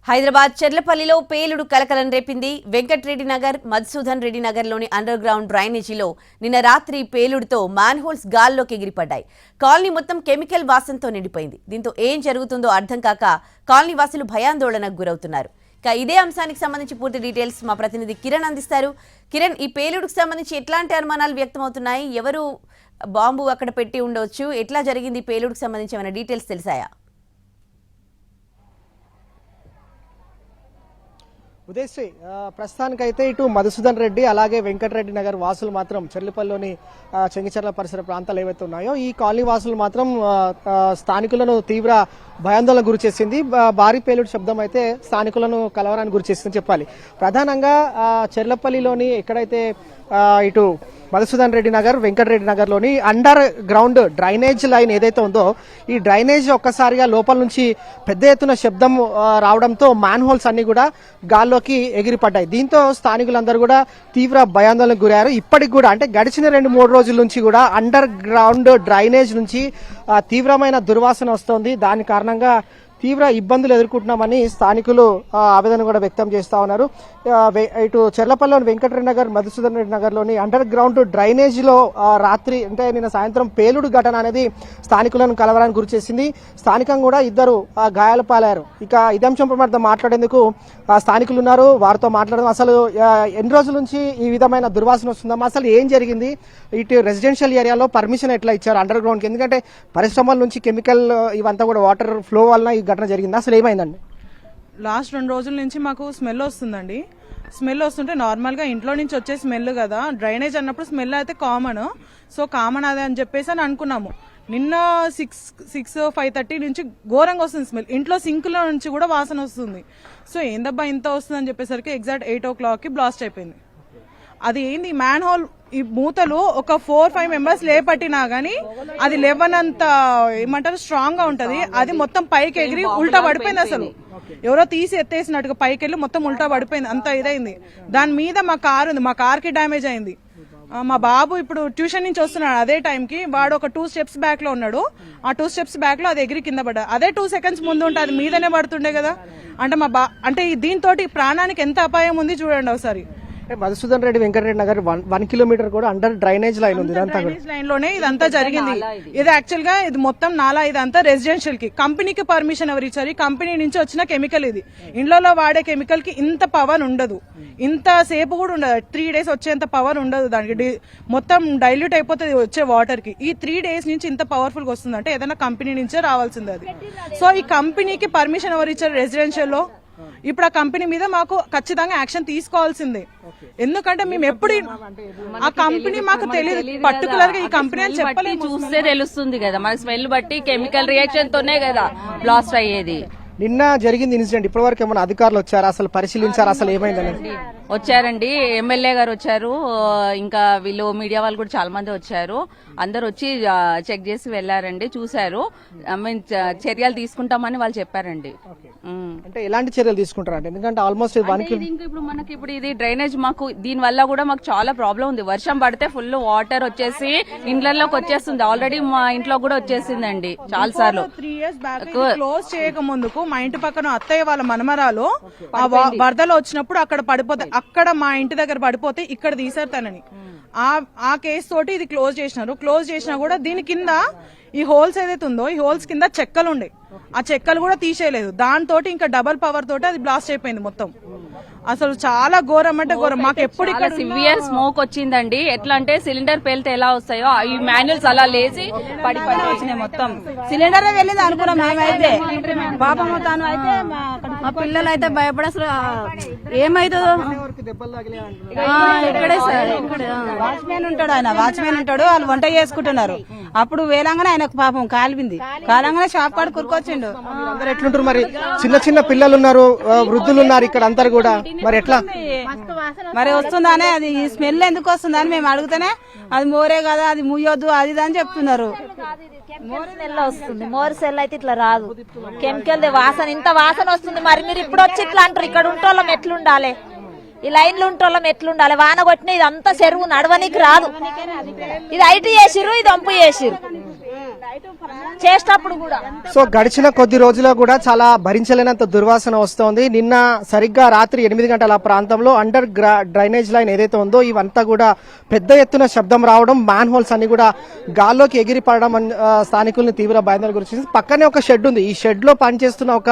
హైదరాబాద్ చెర్లపల్లిలో పేలుడు కలకలం రేపింది. వెంకట్రెడ్డి నగర్, మధుసూదన్ రెడ్డి నగర్లోని అండర్ గ్రౌండ్ డ్రైనేజీలో నిన్న రాత్రి పేలుడుతో మ్యాన్హోల్స్ గాల్లోకి ఎగిరిపడ్డాయి. కాలనీ మొత్తం కెమికల్ వాసనతో నిండిపోయింది. దీంతో ఏం జరుగుతుందో అర్థం కాక కాలనీ వాసులు భయాందోళనకు గురవుతున్నారు. ఇదే అంశానికి సంబంధించి పూర్తి డీటెయిల్స్ మా ప్రతినిధి కిరణ్ అందిస్తారు. కిరణ్, ఈ పేలుడుకు సంబంధించి ఎట్లాంటి అనుమానాలు వ్యక్తమవుతున్నాయి? ఎవరు బాంబు అక్కడ పెట్టి ఉండవచ్చు? ఎట్లా జరిగింది పేలుడుకు సంబంధించి ఏమైనా డీటెయిల్స్ తెలిసాయా? ఉదయశ్రీ, ప్రస్తుతానికైతే ఇటు మధుసూదన్ రెడ్డి అలాగే వెంకటరెడ్డి నగర్ వాసులు మాత్రం చెర్లపల్లిలోని చెంగిచెర్ల పరిసర ప్రాంతాలు ఏవైతే ఉన్నాయో ఈ కాలనీ వాసులు మాత్రం స్థానికులను తీవ్ర భయాందోళన గురి చేసింది. భారీ పేలుడు శబ్దం అయితే స్థానికులను కలవరానికి గురి చేసిందని చెప్పాలి. ప్రధానంగా చెర్లపల్లిలోని ఎక్కడైతే ఇటు మధుసూదన్ రెడ్డి నగర్, వెంకటరెడ్డి నగర్లోని అండర్ గ్రౌండ్ డ్రైనేజ్ లైన్ ఏదైతే ఉందో ఈ డ్రైనేజ్ ఒక్కసారిగా లోపల నుంచి పెద్ద ఎత్తున శబ్దం రావడంతో మ్యాన్ హోల్స్ అన్ని కూడా గాల్లోకి ఎగిరిపడ్డాయి. దీంతో స్థానికులందరూ కూడా తీవ్ర భయాందోళనకు గురయ్యారు. ఇప్పటికి కూడా అంటే గడిచిన 2-3 రోజుల నుంచి కూడా అండర్ గ్రౌండ్ డ్రైనేజ్ నుంచి తీవ్రమైన దుర్వాసన వస్తోంది. దాని కారణంగా తీవ్ర ఇబ్బందులు ఎదుర్కొంటున్నామని స్థానికులు ఆవేదన కూడా వ్యక్తం చేస్తా ఉన్నారు. ఇటు చెర్లపల్లిలోని వెంకటరెడ్డి నగర్, మధుసూదన్ రెడ్డి నగర్లోని అండర్ గ్రౌండ్ డ్రైనేజ్ లో రాత్రి అంటే నిన్న సాయంత్రం పేలుడు ఘటన అనేది స్థానికులను కలవరానికి గురి చేసింది. స్థానికంగా కూడా ఇద్దరు గాయాల పాలయ్యారు. ఇక ఇదే అంశం పట్ల మాట్లాడేందుకు స్థానికులు ఉన్నారు, వారితో మాట్లాడడం. అసలు ఎన్ని రోజుల నుంచి ఈ విధమైన దుర్వాసన వస్తుందమ్మా? అసలు ఏం జరిగింది? ఇటు రెసిడెన్షియల్ ఏరియాలో పర్మిషన్ ఎట్లా ఇచ్చారు అండర్ గ్రౌండ్ కి? ఎందుకంటే పరిశ్రమల నుంచి కెమికల్ ఇవంతా కూడా వాటర్ ఫ్లో వల్ల ఈ ఘటన జరిగింది. అసలు ఏమైందండి? లాస్ట్ 2 రోజుల నుంచి మాకు స్మెల్ వస్తుందండి. స్మెల్ వస్తుంటే నార్మల్గా ఇంట్లో నుంచి వచ్చే స్మెల్ కదా, డ్రైనేజ్ అన్నప్పుడు స్మెల్ అయితే కామన్. సో కామన్ అదే అని చెప్పేసి అని అనుకున్నాము. నిన్న 5:30 నుంచి ఘోరంగా వస్తుంది స్మెల్. ఇంట్లో సింక్లో నుంచి కూడా వాసన వస్తుంది. సో ఏందబ్బా ఇంత వస్తుంది అని చెప్పేసరికి ఎగ్జాక్ట్ 8 o'clockకి బ్లాస్ట్ అయిపోయింది. అది ఏంది, మ్యాన్ హోల్ ఈ మూతలు ఒక 4-5 మెంబర్స్ లేపట్టినా గానీ అది లేవనంత ఏమంటారు స్ట్రాంగ్ గా ఉంటది. అది మొత్తం పైకి ఎగిరి ఉల్టా పడిపోయింది. అసలు ఎవరో తీసి ఎత్తేసినట్టుగా పైకి వెళ్ళి మొత్తం ఉల్టా పడిపోయింది. అంత ఇదైంది. దాని మీద మా కార్ ఉంది, మా కార్ కి డ్యామేజ్ అయింది. మా బాబు ఇప్పుడు ట్యూషన్ నుంచి వస్తున్నాడు. అదే టైంకి వాడు ఒక 2 steps బ్యాక్ లో ఉన్నాడు. ఆ 2 steps బ్యాక్ లో అది ఎగిరి కింద పడ్డా. అదే 2 seconds ముందు ఉంటే అది మీదనే పడుతుండే కదా. అంటే అంటే దీంతో ప్రాణానికి ఎంత అపాయం ఉంది చూడండి ఒకసారి. మధుసూదన్ రెడ్డి, వెంకటరెడ్డి నగర్ 1 kilometer కూడా అండర్ డ్రైనేజ్ లైన్ ఉంది. డ్రైనేజ్ లైన్ లోనే ఇదంతా జరిగింది. ఇది యాక్చువల్ గా ఇది మొత్తం నాలా, ఇదంతా రెసిడెన్షియల్ కి. కంపెనీకి పర్మిషన్ ఎవరు ఇచ్చారు? కంపెనీ నుంచి వచ్చిన కెమికల్ ఇది. ఇండ్లలో వాడే కెమికల్ కి ఇంత పవర్ ఉండదు, ఇంత సేపు కూడా ఉండదు. 3 days వచ్చేంత పవర్ ఉండదు దానికి. మొత్తం డైల్యూట్ అయిపోతుంది వచ్చే వాటర్ కి. ఈ 3 days నుంచి ఇంత పవర్ఫుల్ గా వస్తుంది అంటే ఏదైనా కంపెనీ నుంచే రావాల్సింది అది. సో ఈ కంపెనీకి పర్మిషన్ ఎవరు ఇచ్చారు రెసిడెన్షియల్ లో? ఇప్పుడు ఆ కంపెనీ మీద మాకు ఖచ్చితంగా యాక్షన్ తీసుకోవాల్సిందే. ఎందుకంటే మేము ఎప్పుడు ఆ కంపెనీ మాకు తెలియదు పర్టికులర్ గా ఈ కంపెనీ అని చెప్పలేదు. చూస్తే తెలుస్తుంది కదా, మాకు స్మెల్ బట్టి కెమికల్ రియాక్షన్ తోనే కదా బ్లాస్ట్ అయ్యేది. నిన్న జరిగింది ఇన్సిడెంట్, ఇప్పటి వరకు ఏమైనా అధికారులు వచ్చారా, అసలు పరిశీలించారా, అసలు ఏమైందని? వచ్చారండి, ఎమ్మెల్యే గారు వచ్చారు, ఇంకా వీళ్ళు మీడియా వాళ్ళు కూడా చాలా మంది వచ్చారు. అందరు వచ్చి చెక్ చేసి వెళ్లారండి, చూశారు. మేము చర్యలు తీసుకుంటామని వాళ్ళు చెప్పారండి. అంటే ఎలాంటి చర్యలు తీసుకుంటారంటే? ఎందుకంటే ఆల్మోస్ట్ ఇప్పుడు మనకి ఇది డ్రైనేజ్, మాకు దీని వల్ల కూడా మాకు చాలా ప్రాబ్లం ఉంది. వర్షం పడితే ఫుల్ వాటర్ వచ్చేసి ఇండ్లలోకి వచ్చేస్తుంది. ఆల్రెడీ మా ఇంట్లో కూడా వచ్చేసిందండి చాలా సార్లు. 3 years బ్యాక్ క్లోజ్ చేయక ముందుకు మా ఇంటి పక్కన అత్తయ్య వాళ్ళ మనమరాలు ఆ వరదలు వచ్చినప్పుడు అక్కడ పడిపోతే, అక్కడ మా ఇంటి దగ్గర పడిపోతే ఇక్కడ తీసారు తనని. ఆ కేసు తోటి ఇది క్లోజ్ చేసినారు. క్లోజ్ చేసినా కూడా దీని కింద ఈ హోల్స్ ఏదైతే ఉందో ఈ హోల్స్ కింద చెక్కలు ఉండే, ఆ చెక్కలు కూడా తీసేయలేదు. దాంతో ఇంకా డబల్ పవర్ తోటి అది బ్లాస్ట్ అయిపోయింది మొత్తం. అసలు చాలా ఘోరం అంటే ఘోరం. మాకు ఎప్పుడు ఇక్కడ సివియర్ స్మోక్ వచ్చిందండి. ఎట్లా అంటే సిలిండర్ పేలితే ఎలా వస్తాయో ఈ మాన్యువల్స్ అలా లేచి పడి వచ్చినాయి. మొత్తం సిలిండర్ వెళ్ళింది అనుకున్నాం మేమైతే. పాపం తాను అయితే మా పిల్లలు అయితే భయపడి అసలు ఏమైతుందో. ఇక్కడే సార్, వాచ్మెన్ ఉంటాడు, ఆయన వాచ్మెన్ ఉంటాడు. వాళ్ళు వంట చేసుకుంటున్నారు. అప్పుడు వేలంగానే ఆయనకు పాపం కాలిపింది. కాలంగానే షాప్ కాడ కురుకొచ్చిండు. ఎట్లుంటారు మరి? చిన్న చిన్న పిల్లలు ఉన్నారు, వృద్ధులు ఉన్నారు ఇక్కడ అందరు కూడా. మరి ఎట్లా మరి వస్తుందానే, అది స్మెల్ ఎందుకు వస్తుందని మేము అడిగితేనే అది మోరే కదా, అది ముయ్యొద్దు, అది అని చెప్తున్నారు. స్మెల్ వస్తుంది. మోర్ సెల్ అయితే ఇట్లా రాదు, కెమికల్ వాసన, ఇంత వాసన వస్తుంది. మరి మీరు ఇప్పుడు వచ్చి ఇట్లా అంటారు. ఇక్కడ ఉంటోళ్ళం ఎట్లుండాలి, ఈ లైన్లు ఉంటోళ్ళం ఎట్లుండాలి? వాన కొట్టిన ఇదంతా చెరువు, నడవనికి రాదు. ఇది ఐటీ చేసిర్రు, ఇది అంపు చేసిర్రు. చేసేటప్పుడు కూడా సో గడిచిన కొద్ది రోజుల్లో కూడా చాలా భరించలేనంత దుర్వాసన వస్తోంది. నిన్న సరిగ్గా రాత్రి 8 గంటల ప్రాంతంలో అండర్ డ్రైనేజ్ లైన్ ఏదైతే ఉందో ఇవంతా కూడా పెద్ద ఎత్తున శబ్దం రావడం, మ్యాన్ హోల్స్ అన్ని కూడా గాల్లోకి ఎగిరిపడడం స్థానికుల్ని తీవ్ర భయాందోళన గురించి. పక్కనే ఒక షెడ్ ఉంది. ఈ షెడ్ లో పనిచేస్తున్న ఒక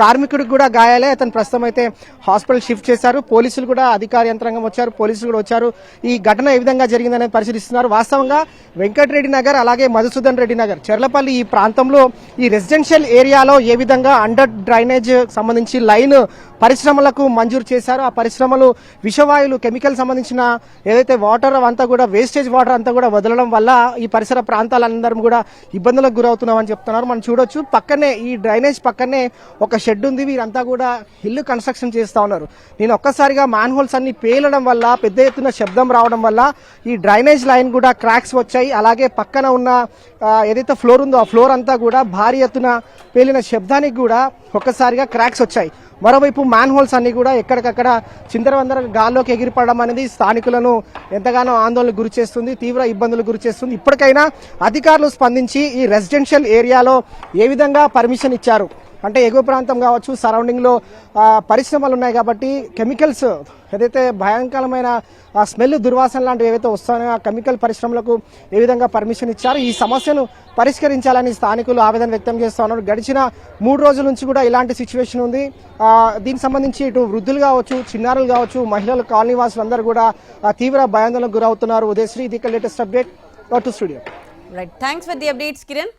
కార్మికుడికి కూడా గాయాలే. అతను ప్రస్తుతం అయితే హాస్పిటల్ షిఫ్ట్ చేశారు. పోలీసులు కూడా అధికార యంత్రాంగం వచ్చారు, పోలీసులు కూడా వచ్చారు. ఈ ఘటన ఏ విధంగా జరిగిందనేది పరిశీలిస్తున్నారు. వాస్తవంగా వెంకటరెడ్డి నగర్ అలాగే మధుసూదన్ రెడ్డి నగర్, చెర్లపల్లి ఈ ప్రాంతంలో ఈ రెసిడెన్షియల్ ఏరియాలో ఏ విధంగా అండర్ డ్రైనేజ్ సంబంధించి లైన్ పరిశ్రమలకు మంజూరు చేశారో ఆ పరిశ్రమలు విషవాయువులు కెమికల్ సంబంధించిన ఏదైతే వాటర్ అంతా కూడా వేస్టేజ్ వాటర్ అంతా కూడా వదలడం వల్ల ఈ పరిసర ప్రాంతాలందరం కూడా ఇబ్బందులకు గురవుతున్నామని చెప్తున్నారు. మనం చూడొచ్చు పక్కనే ఈ డ్రైనేజ్ పక్కనే ఒక షెడ్ ఉంది. వీరంతా కూడా ఇల్లు కన్స్ట్రక్షన్ చేస్తా ఉన్నారు. నేను ఒక్కసారిగా మ్యాన్ హోల్స్ అన్ని పేలడం వల్ల పెద్ద ఎత్తున శబ్దం రావడం వల్ల ఈ డ్రైనేజ్ లైన్ కూడా క్రాక్స్ వచ్చాయి. అలాగే పక్కన ఉన్న ఏదైతే ఫ్లోర్ ఉందో ఆ ఫ్లోర్ అంతా కూడా భారీ ఎత్తున పేలిన శబ్దానికి కూడా ఒక్కసారిగా క్రాక్స్ వచ్చాయి. మరోవైపు మ్యాన్ హోల్స్ అన్ని కూడా ఎక్కడికక్కడ చిందరవందర గాల్లోకి ఎగిరిపడడం అనేది స్థానికులను ఎంతగానో ఆందోళనకు గురి చేస్తుంది, తీవ్ర ఇబ్బందులకు గురి చేస్తుంది. ఇప్పటికైనా అధికారులు స్పందించి ఈ రెసిడెన్షియల్ ఏరియాలో ఏ విధంగా పర్మిషన్ ఇచ్చారు అంటే ఎగువ ప్రాంతం కావచ్చు, సరౌండింగ్ లో పరిశ్రమలు ఉన్నాయి కాబట్టి కెమికల్స్ ఏదైతే భయంకరమైన స్మెల్ దుర్వాసన లాంటివి ఏవైతే వస్తాయో ఆ కెమికల్ పరిశ్రమలకు ఏ విధంగా పర్మిషన్ ఇచ్చారు, ఈ సమస్యను పరిష్కరించాలని స్థానికులు ఆవేదన వ్యక్తం చేస్తా ఉన్నారు. గడిచిన 3 రోజుల నుంచి కూడా ఇలాంటి సిచ్యువేషన్ ఉంది. దీనికి సంబంధించి ఇటు వృద్ధులు కావచ్చు, చిన్నారులు కావచ్చు, మహిళలు, కాలనీ వాసులు అందరూ కూడా తీవ్ర భయాందోళనకు గురవుతున్నారు. ఉదయశ్రీ, ఇది latest update to studio. Right, thanks for the updates Kiran.